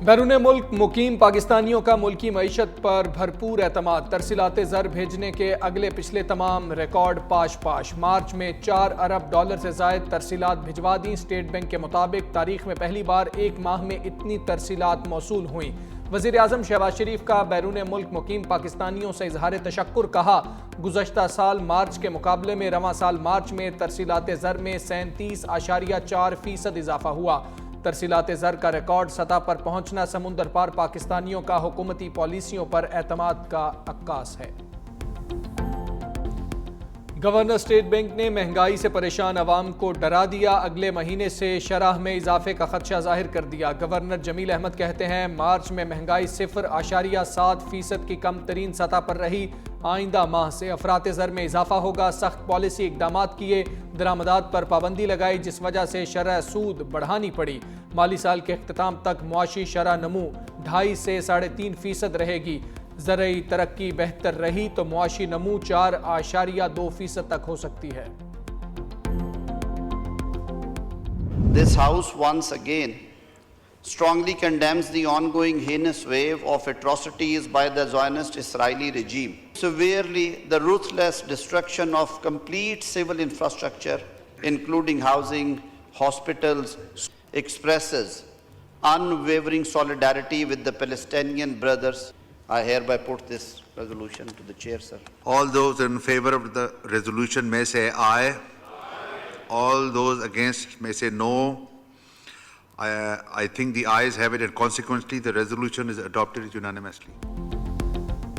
بیرون ملک مقیم پاکستانیوں کا ملکی معیشت پر بھرپور اعتماد، ترسیلات زر بھیجنے کے اگلے پچھلے تمام ریکارڈ پاش مارچ میں 4 ارب ڈالر سے زائد ترسیلات بھجوا دیں۔ اسٹیٹ بینک کے مطابق تاریخ میں پہلی بار ایک ماہ میں اتنی ترسیلات موصول ہوئیں۔ وزیر اعظم شہباز شریف کا بیرون ملک مقیم پاکستانیوں سے اظہار تشکر، کہا گزشتہ سال مارچ کے مقابلے میں رواں سال مارچ میں ترسیلات زر میں 37.4% اضافہ ہوا۔ ترسیلات زر کا ریکارڈ سطح پر پہنچنا سمندر پار پاکستانیوں کا حکومتی پالیسیوں پر اعتماد کا عکاس ہے۔ گورنر اسٹیٹ بینک نے مہنگائی سے پریشان عوام کو ڈرا دیا، اگلے مہینے سے شرح میں اضافے کا خدشہ ظاہر کر دیا۔ گورنر جمیل احمد کہتے ہیں مارچ میں مہنگائی 0.7% کی کم ترین سطح پر رہی، آئندہ ماہ سے افراط زر میں اضافہ ہوگا۔ سخت پالیسی اقدامات کیے، درآمدات پر پابندی لگائی جس وجہ سے شرح سود بڑھانی پڑی۔ مالی سال کے اختتام تک معاشی شرح نمو 2.5 سے 3.5% رہے گی۔ زرعی ترقی بہتر رہی تو معاشی نمو 4.2% تک ہو سکتی ہے۔ This House once again strongly condemns the ongoing heinous wave of atrocities by the Zionist Israeli regime. Severely, the ruthless destruction of complete civil infrastructure, including housing, hospitals, expresses unwavering solidarity with the Palestinian brothers. I hereby put this resolution to the chair, sir. All those in favor of the resolution may say aye. All those against may say no. I think the ayes have it, and consequently the resolution is adopted unanimously.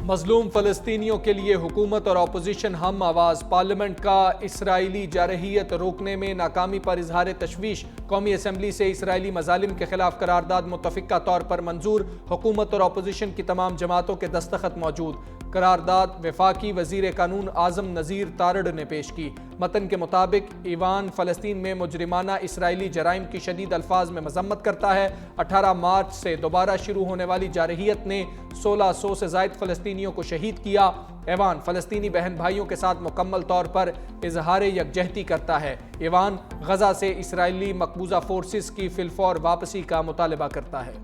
مظلوم فلسطینیوں کے لیے حکومت اور opposition ہم آواز، parliament کا اسرائیلی جارحیت روکنے میں ناکامی پر اظہار تشویش۔ قومی اسمبلی سے اسرائیلی مظالم کے خلاف قرارداد متفقہ طور پر منظور، حکومت اور اپوزیشن کی تمام جماعتوں کے دستخط موجود۔ قرارداد وفاقی وزیر قانون اعظم نذیر تارڑ نے پیش کی۔ متن کے مطابق ایوان فلسطین میں مجرمانہ اسرائیلی جرائم کی شدید الفاظ میں مذمت کرتا ہے۔ 18 مارچ سے دوبارہ شروع ہونے والی جارحیت نے 1600 سے زائد فلسطینیوں کو شہید کیا۔ ایوان فلسطینی بہن بھائیوں کے ساتھ مکمل طور پر اظہار یکجہتی کرتا ہے۔ ایوان غزہ سے اسرائیلی مقبوضہ فورسز کی فی الفور واپسی کا مطالبہ کرتا ہے۔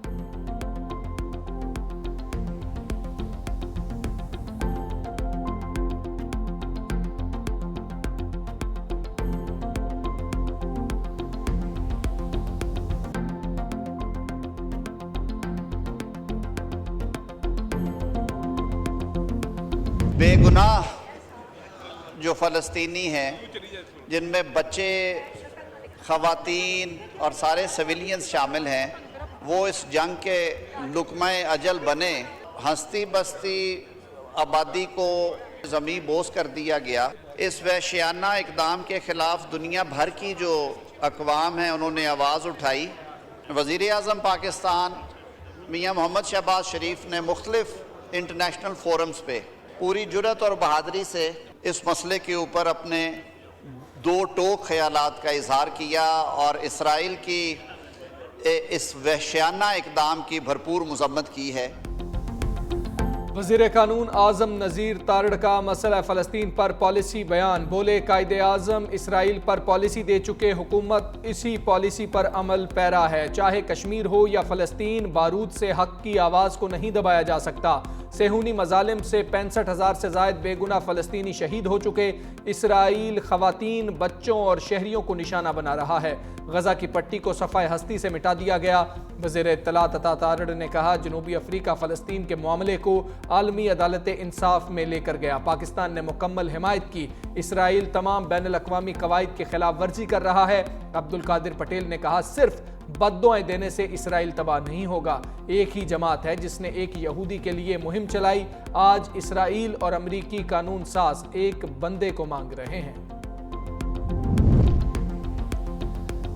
بے گناہ جو فلسطینی ہیں، جن میں بچے، خواتین اور سارے سویلینز شامل ہیں، وہ اس جنگ کے لقمہ اجل بنے۔ ہستی بستی آبادی کو زمیں بوس کر دیا گیا۔ اس وحشیانہ اقدام کے خلاف دنیا بھر کی جو اقوام ہیں انہوں نے آواز اٹھائی۔ وزیر اعظم پاکستان میاں محمد شہباز شریف نے مختلف انٹرنیشنل فورمز پہ پوری جرأت اور بہادری سے اس مسئلے کے اوپر اپنے دو ٹوک خیالات کا اظہار کیا اور اسرائیل کی اس وحشیانہ اقدام کی بھرپور مذمت کی ہے۔ وزیر قانون اعظم نذیر تارڑ کا مسئلہ فلسطین پر پالیسی بیان، بولے قائد اعظم اسرائیل پر پالیسی دے چکے، حکومت اسی پالیسی پر عمل پیرا ہے، چاہے کشمیر ہو یا فلسطین، بارود سے حق کی آواز کو نہیں دبایا جا سکتا۔ صہیونی مظالم سے 65,000 سے زائد بے گناہ فلسطینی شہید ہو چکے، اسرائیل خواتین، بچوں اور شہریوں کو نشانہ بنا رہا ہے، غزہ کی پٹی کو صفحہ ہستی سے مٹا دیا گیا۔ وزیر اطلاعات عطا تارڑ نے کہا جنوبی افریقہ فلسطین کے معاملے کو عالمی عدالت انصاف میں لے کر گیا، پاکستان نے مکمل حمایت کی، اسرائیل تمام بین الاقوامی قواعد کی خلاف ورزی کر رہا ہے۔ عبدالقادر پٹیل نے کہا صرف بددعائیں دینے سے اسرائیل تباہ نہیں ہوگا، ایک ہی جماعت ہے جس نے ایک یہودی کے لیے مہم چلائی، آج اسرائیل اور امریکی قانون ساز ایک بندے کو مانگ رہے ہیں۔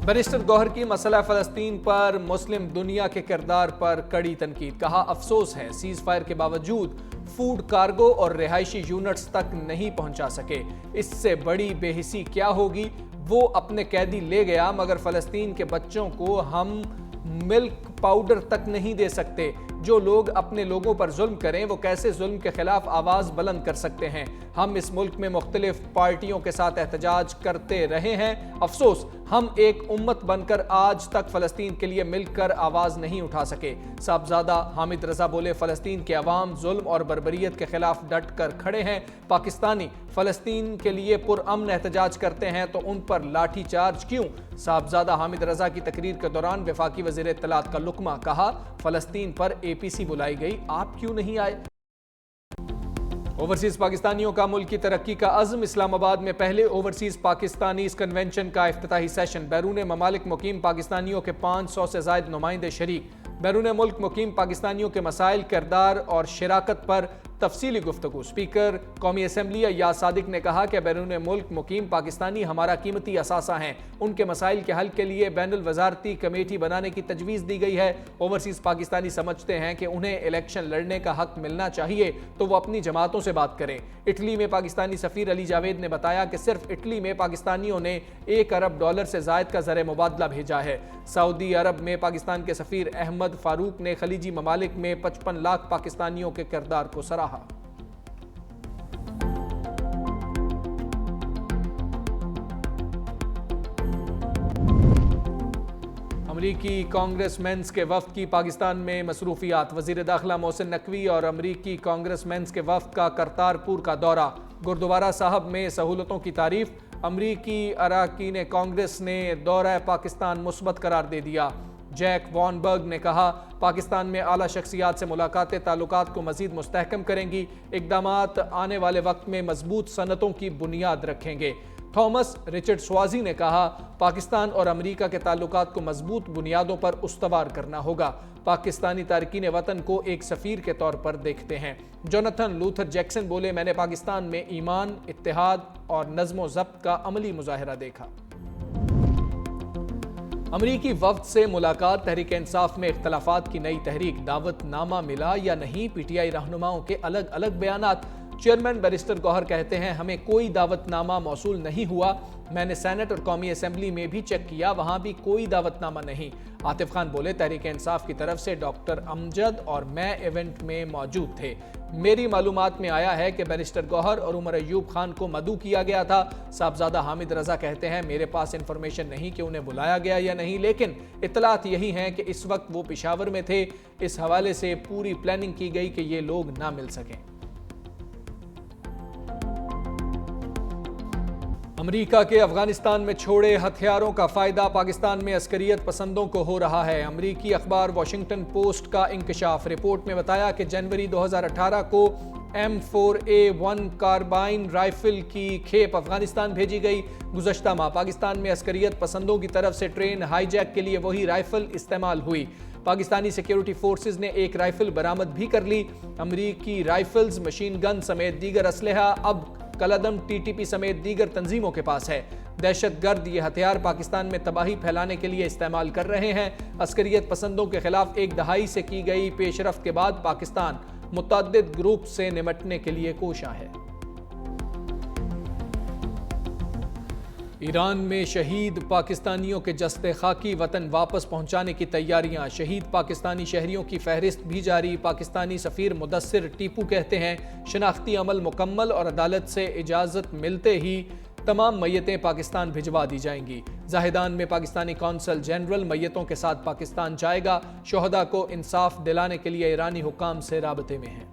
بیرسٹر گوہر کی مسئلہ فلسطین پر مسلم دنیا کے کردار پر کڑی تنقید، کہا افسوس ہے سیز فائر کے باوجود فوڈ کارگو اور رہائشی یونٹس تک نہیں پہنچا سکے، اس سے بڑی بے حسی کیا ہوگی، وہ اپنے قیدی لے گیا مگر فلسطین کے بچوں کو ہم ملک پاؤڈر تک نہیں دے سکتے، جو لوگ اپنے لوگوں پر ظلم کریں وہ کیسے ظلم کے خلاف آواز بلند کر سکتے ہیں؟ ہم اس ملک میں مختلف پارٹیوں کے ساتھ احتجاج کرتے رہے ہیں، افسوس ہم ایک امت بن کر آج تک فلسطین کے لیے مل کر آواز نہیں اٹھا سکے۔ صاحبزادہ حامد رضا بولے فلسطین کے عوام ظلم اور بربریت کے خلاف ڈٹ کر کھڑے ہیں، پاکستانی فلسطین کے لیے پرامن احتجاج کرتے ہیں تو ان پر لاٹھی چارج کیوں؟ صاحبزادہ حامد رضا کی تقریر کے دوران وفاقی وزیر اطلاعات کا لقمہ، کہا فلسطین پر اے پی سی بلائی گئی، آپ کیوں نہیں آئے؟ اوورسیز پاکستانیوں کا ملک کی ترقی کا عزم، اسلام آباد میں پہلے اوورسیز پاکستانیز کنونشن کا افتتاحی سیشن، بیرون ممالک مقیم پاکستانیوں کے 500 سے زائد نمائندے شریک، بیرون ملک مقیم پاکستانیوں کے مسائل، کردار اور شراکت پر تفصیلی گفتگو۔ اسپیکر قومی اسمبلی ایاز صادق نے کہا کہ بیرون ملک مقیم پاکستانی ہمارا قیمتی اثاثہ ہیں، ان کے مسائل کے حل کے لیے بین الوزارتی کمیٹی بنانے کی تجویز دی گئی ہے۔ اوورسیز پاکستانی سمجھتے ہیں کہ انہیں الیکشن لڑنے کا حق ملنا چاہیے تو وہ اپنی جماعتوں سے بات کریں۔ اٹلی میں پاکستانی سفیر علی جاوید نے بتایا کہ صرف اٹلی میں پاکستانیوں نے $1 ارب سے زائد کا زر مبادلہ بھیجا ہے۔ سعودی عرب میں پاکستان کے سفیر احمد فاروق نے خلیجی ممالک میں 55 لاکھ پاکستانیوں کے کردار کو سراہا۔ امریکی کانگریس مینز کے وفد کی پاکستان میں مصروفیات، وزیر داخلہ محسن نقوی اور امریکی کانگریس مینز کے وفد کا کرتارپور کا دورہ، گردوارہ صاحب میں سہولتوں کی تعریف، امریکی اراکین کانگریس نے دورہ پاکستان مثبت قرار دے دیا۔ جیک وان برگ نے کہا پاکستان میں اعلیٰ شخصیات سے ملاقاتیں تعلقات کو مزید مستحکم کریں گی، اقدامات آنے والے وقت میں مضبوط صنعتوں کی بنیاد رکھیں گے۔ تھامس رچرڈ سوازی نے کہا پاکستان اور امریکہ کے تعلقات کو مضبوط بنیادوں پر استوار کرنا ہوگا، پاکستانی تارکین وطن کو ایک سفیر کے طور پر دیکھتے ہیں۔ جوناتھن لوتھر جیکسن بولے میں نے پاکستان میں ایمان، اتحاد اور نظم و ضبط کا عملی مظاہرہ دیکھا۔ امریکی وفد سے ملاقات، تحریک انصاف میں اختلافات کی نئی تحریک، دعوت نامہ ملا یا نہیں، پی ٹی آئی رہنماؤں کے الگ الگ بیانات۔ چیئرمین بیرسٹر گوہر کہتے ہیں ہمیں کوئی دعوت نامہ موصول نہیں ہوا، میں نے سینٹ اور قومی اسمبلی میں بھی چیک کیا، وہاں بھی کوئی دعوت نامہ نہیں۔ عاطف خان بولے تحریک انصاف کی طرف سے ڈاکٹر امجد اور میں ایونٹ میں موجود تھے، میری معلومات میں آیا ہے کہ بیرسٹر گوہر اور عمر ایوب خان کو مدعو کیا گیا تھا۔ صاحبزادہ حامد رضا کہتے ہیں میرے پاس انفارمیشن نہیں کہ انہیں بلایا گیا یا نہیں، لیکن اطلاعات یہی ہیں کہ اس وقت وہ پشاور میں تھے، اس حوالے سے پوری پلاننگ کی گئی کہ یہ لوگ نہ مل سکیں۔ امریکہ کے افغانستان میں چھوڑے ہتھیاروں کا فائدہ پاکستان میں عسکریت پسندوں کو ہو رہا ہے۔ امریکی اخبار واشنگٹن پوسٹ کا انکشاف، رپورٹ میں بتایا کہ جنوری 2018 کو M4A1 کاربائن رائفل کی کھیپ افغانستان بھیجی گئی۔ گزشتہ ماہ پاکستان میں عسکریت پسندوں کی طرف سے ٹرین ہائی جیک کے لیے وہی رائفل استعمال ہوئی۔ پاکستانی سیکیورٹی فورسز نے ایک رائفل برآمد بھی کر لی۔ امریکی رائفلز، مشین گن سمیت دیگر اسلحہ اب کلدم ٹی ٹی پی سمیت دیگر تنظیموں کے پاس ہے۔ دہشت گرد یہ ہتھیار پاکستان میں تباہی پھیلانے کے لیے استعمال کر رہے ہیں۔ عسکریت پسندوں کے خلاف ایک دہائی سے کی گئی پیش رفت کے بعد پاکستان متعدد گروپ سے نمٹنے کے لیے کوشاں ہے۔ ایران میں شہید پاکستانیوں کے جسد خاکی وطن واپس پہنچانے کی تیاریاں، شہید پاکستانی شہریوں کی فہرست بھی جاری۔ پاکستانی سفیر مدثر ٹیپو کہتے ہیں شناختی عمل مکمل اور عدالت سے اجازت ملتے ہی تمام میتیں پاکستان بھجوا دی جائیں گی۔ زاہدان میں پاکستانی کونسل جنرل میتوں کے ساتھ پاکستان جائے گا، شہداء کو انصاف دلانے کے لیے ایرانی حکام سے رابطے میں ہیں۔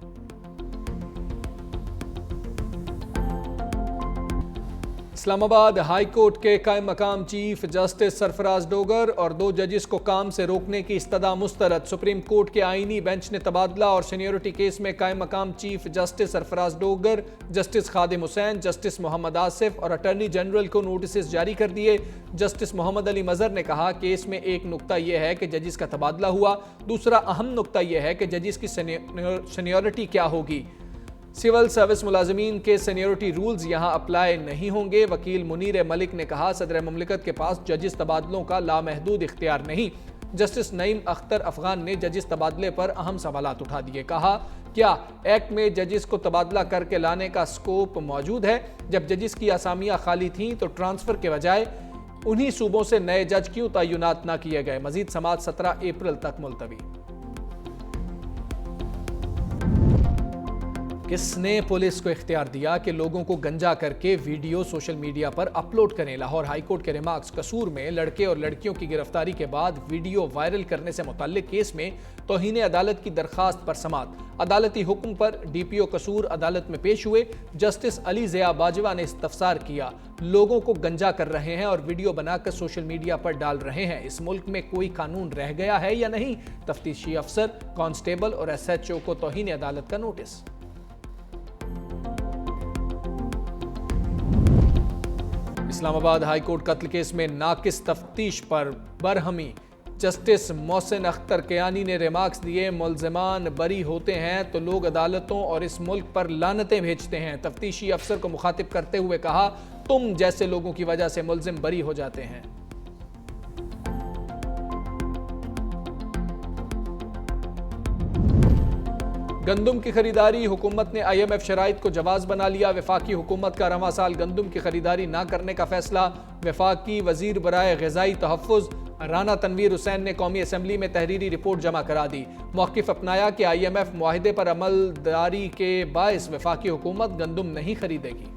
اسلام آباد ہائی کورٹ کے قائم مقام چیف جسٹس سرفراز ڈوگر اور 2 ججز کو کام سے روکنے کی استدعا مسترد۔ سپریم کورٹ کے آئینی بینچ نے تبادلہ اور سینیورٹی کیس میں قائم مقام چیف جسٹس سرفراز ڈوگر، جسٹس خادم حسین، جسٹس محمد آصف اور اٹارنی جنرل کو نوٹسز جاری کر دیے۔ جسٹس محمد علی مظہر نے کہا کیس میں ایک نقطہ یہ ہے کہ ججز کا تبادلہ ہوا، دوسرا اہم نقطہ یہ ہے کہ ججز کی سینیورٹی کیا ہوگی۔ سول سروس ملازمین کے سینیورٹی رولز یہاں اپلائی نہیں ہوں گے۔ وکیل منیر ملک نے کہا صدر مملکت کے پاس ججز تبادلوں کا لامحدود اختیار نہیں۔ جسٹس نعیم اختر افغان نے ججز تبادلے پر اہم سوالات اٹھا دیے، کہا کیا ایکٹ میں ججز کو تبادلہ کر کے لانے کا سکوپ موجود ہے؟ جب ججز کی اسامیاں خالی تھیں تو ٹرانسفر کے بجائے انہی صوبوں سے نئے جج کیوں تعینات نہ کیے گئے؟ مزید سماعت 17 اپریل تک ملتوی۔ کس نے پولیس کو اختیار دیا کہ لوگوں کو گنجا کر کے ویڈیو سوشل میڈیا پر اپلوڈ کریں؟ لاہور ہائی کورٹ کے ریمارکس۔ قصور میں لڑکے اور لڑکیوں کی گرفتاری کے بعد ویڈیو وائرل کرنے سے متعلق کیس میں توہین عدالت کی درخواست پر سماعت۔ عدالتی حکم پر ڈی پی او قصور عدالت میں پیش ہوئے۔ جسٹس علی ضیاء باجوہ نے استفسار کیا، لوگوں کو گنجا کر رہے ہیں اور ویڈیو بنا کر سوشل میڈیا پر ڈال رہے ہیں، اس ملک میں کوئی قانون رہ گیا ہے یا نہیں؟ تفتیشی افسر، کانسٹیبل اور ایس ایچ او کو توہین عدالت کا نوٹس۔ اسلام آباد ہائی کورٹ قتل کیس میں ناقص تفتیش پر برہمی۔ جسٹس محسن اختر کیانی نے ریمارکس دیے، ملزمان بری ہوتے ہیں تو لوگ عدالتوں اور اس ملک پر لعنتیں بھیجتے ہیں۔ تفتیشی افسر کو مخاطب کرتے ہوئے کہا، تم جیسے لوگوں کی وجہ سے ملزم بری ہو جاتے ہیں۔ گندم کی خریداری، حکومت نے آئی ایم ایف شرائط کو جواز بنا لیا۔ وفاقی حکومت کا رواں سال گندم کی خریداری نہ کرنے کا فیصلہ۔ وفاقی وزیر برائے غذائی تحفظ رانا تنویر حسین نے قومی اسمبلی میں تحریری رپورٹ جمع کرا دی۔ موقف اپنایا کہ آئی ایم ایف معاہدے پر عمل داری کے باعث وفاقی حکومت گندم نہیں خریدے گی۔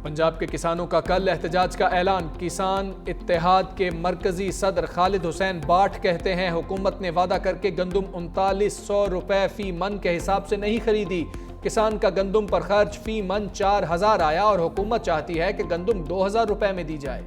پنجاب کے کسانوں کا کل احتجاج کا اعلان۔ کسان اتحاد کے مرکزی صدر خالد حسین باٹھ کہتے ہیں، حکومت نے وعدہ کر کے گندم 3900 روپے فی من کے حساب سے نہیں خریدی۔ کسان کا گندم پر خرچ فی من 4000 آیا اور حکومت چاہتی ہے کہ گندم 2000 روپے میں دی جائے۔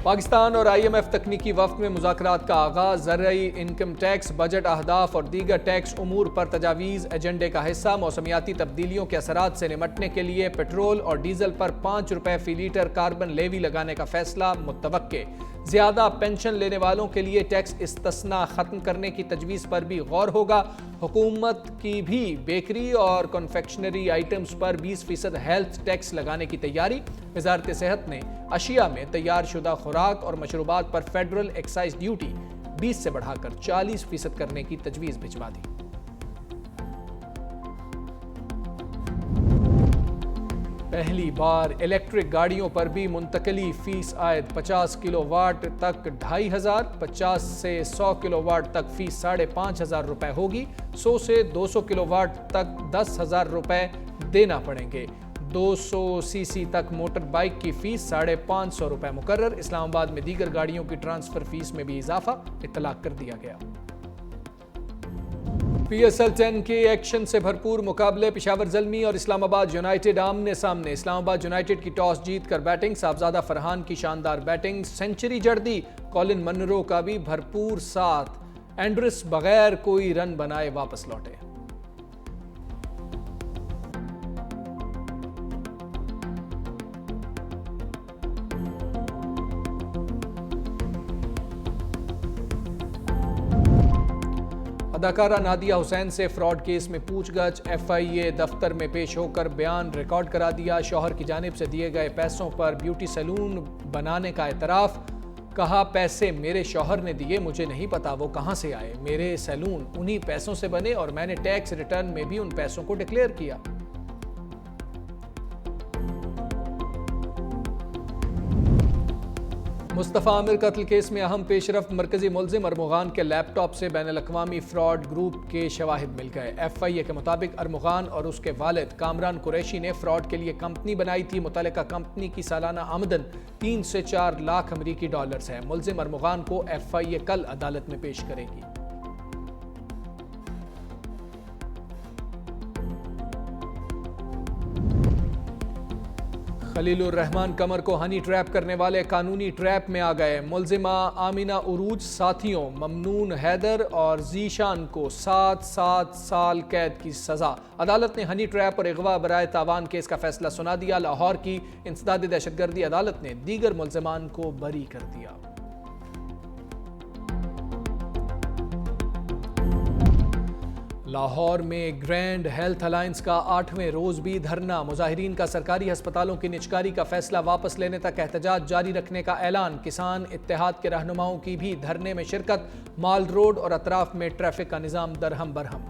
پاکستان اور آئی ایم ایف تکنیکی وفد میں مذاکرات کا آغاز۔ زرعی انکم ٹیکس، بجٹ اہداف اور دیگر ٹیکس امور پر تجاویز ایجنڈے کا حصہ۔ موسمیاتی تبدیلیوں کے اثرات سے نمٹنے کے لیے پیٹرول اور ڈیزل پر 5 روپے فی لیٹر کاربن لیوی لگانے کا فیصلہ متوقع۔ زیادہ پینشن لینے والوں کے لیے ٹیکس استثناء ختم کرنے کی تجویز پر بھی غور ہوگا۔ حکومت کی بھی بیکری اور کنفیکشنری آئٹمز پر 20% ہیلتھ ٹیکس لگانے کی تیاری۔ وزارت صحت نے اشیاء میں تیار شدہ خوراک اور مشروبات پر فیڈرل ایکسائز ڈیوٹی 20 سے بڑھا کر 40% کرنے کی تجویز بھجوا دی۔ پہلی بار الیکٹرک گاڑیوں پر بھی منتقلی فیس عائد۔ 50 کلو واٹ تک 2500، 50 سے 100 کلو واٹ تک فیس 5500 روپے ہوگی۔ 100 سے 200 کلو واٹ تک 10,000 روپے دینا پڑیں گے۔ 200 سی سی تک موٹر بائیک کی فیس 550 روپے مقرر۔ اسلام آباد میں دیگر گاڑیوں کی ٹرانسفر فیس میں بھی اضافہ اطلاق کر دیا گیا۔ پی ایس ایل 10 کے ایکشن سے بھرپور مقابلے، پشاور زلمی اور اسلام آباد یونائیٹڈ آمنے سامنے۔ اسلام آباد یونائیٹڈ کی ٹاس جیت کر بیٹنگ، صاحبزادہ فرحان کی شاندار بیٹنگ، سنچری جڑ دی۔ کولن منرو کا بھی بھرپور ساتھ، اینڈرس بغیر کوئی رن بنائے واپس لوٹے۔ اداکارہ نادیہ حسین سے فراڈ کیس میں پوچھ گچھ، ایف آئی اے دفتر میں پیش ہو کر بیان ریکارڈ کرا دیا۔ شوہر کی جانب سے دیے گئے پیسوں پر بیوٹی سیلون بنانے کا اعتراف، کہا پیسے میرے شوہر نے دیے، مجھے نہیں پتا وہ کہاں سے آئے، میرے سیلون انہی پیسوں سے بنے اور میں نے ٹیکس ریٹرن میں بھی ان پیسوں کو ڈکلیئر کیا۔ مصطفیٰ عامر قتل کیس میں اہم پیش رفت، مرکزی ملزم ارمغان کے لیپ ٹاپ سے بین الاقوامی فراڈ گروپ کے شواہد مل گئے۔ ایف آئی اے کے مطابق ارمغان اور اس کے والد کامران قریشی نے فراڈ کے لیے کمپنی بنائی تھی۔ متعلقہ کمپنی کی سالانہ آمدن 3 سے 4 لاکھ امریکی ڈالرز ہے۔ ملزم ارمغان کو ایف آئی اے کل عدالت میں پیش کرے گی۔ خلیل الرحمان قمر کو ہنی ٹریپ کرنے والے قانونی ٹریپ میں آ گئے۔ ملزمہ آمینہ عروج، ساتھیوں ممنون حیدر اور ذیشان کو 7 سال قید کی سزا۔ عدالت نے ہنی ٹریپ اور اغوا برائے تاوان کیس کا فیصلہ سنا دیا۔ لاہور کی انسداد دہشت گردی عدالت نے دیگر ملزمان کو بری کر دیا۔ لاہور میں گرینڈ ہیلتھ الائنس کا 8ویں روز بھی دھرنا، مظاہرین کا سرکاری ہسپتالوں کی نجکاری کا فیصلہ واپس لینے تک احتجاج جاری رکھنے کا اعلان۔ کسان اتحاد کے رہنماؤں کی بھی دھرنے میں شرکت، مال روڈ اور اطراف میں ٹریفک کا نظام درہم برہم۔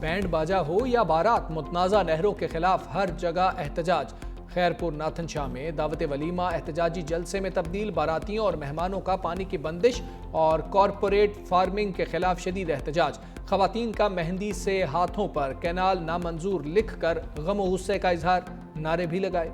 بینڈ باجا ہو یا بارات، متنازع نہروں کے خلاف ہر جگہ احتجاج۔ خیرپور ناتھن شاہ میں دعوت ولیمہ احتجاجی جلسے میں تبدیل، باراتیوں اور مہمانوں کا پانی کی بندش اور کارپوریٹ فارمنگ کے خلاف شدید احتجاج۔ خواتین کا مہندی سے ہاتھوں پر کینال نامنظور لکھ کر غم و غصے کا اظہار، نعرے بھی لگائے۔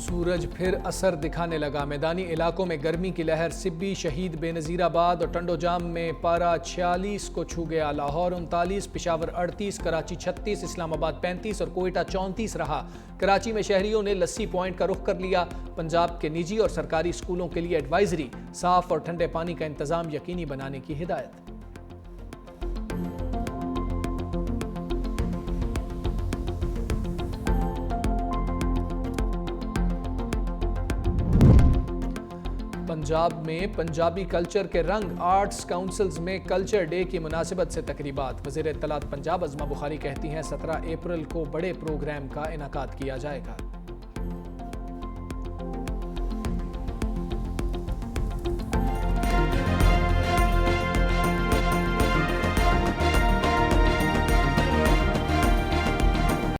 سورج پھر اثر دکھانے لگا، میدانی علاقوں میں گرمی کی لہر، سبی، شہید، بے نظیر آباد اور ٹنڈو جام میں پارہ 46 کو چھو گیا، لاہور 39، پشاور 38، کراچی 36، اسلام آباد 35 اور کوئٹہ 34 رہا۔ کراچی میں شہریوں نے لسی پوائنٹ کا رخ کر لیا۔ پنجاب کے نجی اور سرکاری اسکولوں کے لیے ایڈوائزری، صاف اور ٹھنڈے پانی کا انتظام یقینی بنانے کی ہدایت۔ پنجاب میں پنجابی کلچر کے رنگ، آرٹس کاؤنسلز میں کلچر ڈے کی مناسبت سے تقریبات۔ وزیر اطلاعات پنجاب عظمہ بخاری کہتی ہیں 17 اپریل کو بڑے پروگرام کا انعقاد کیا جائے گا۔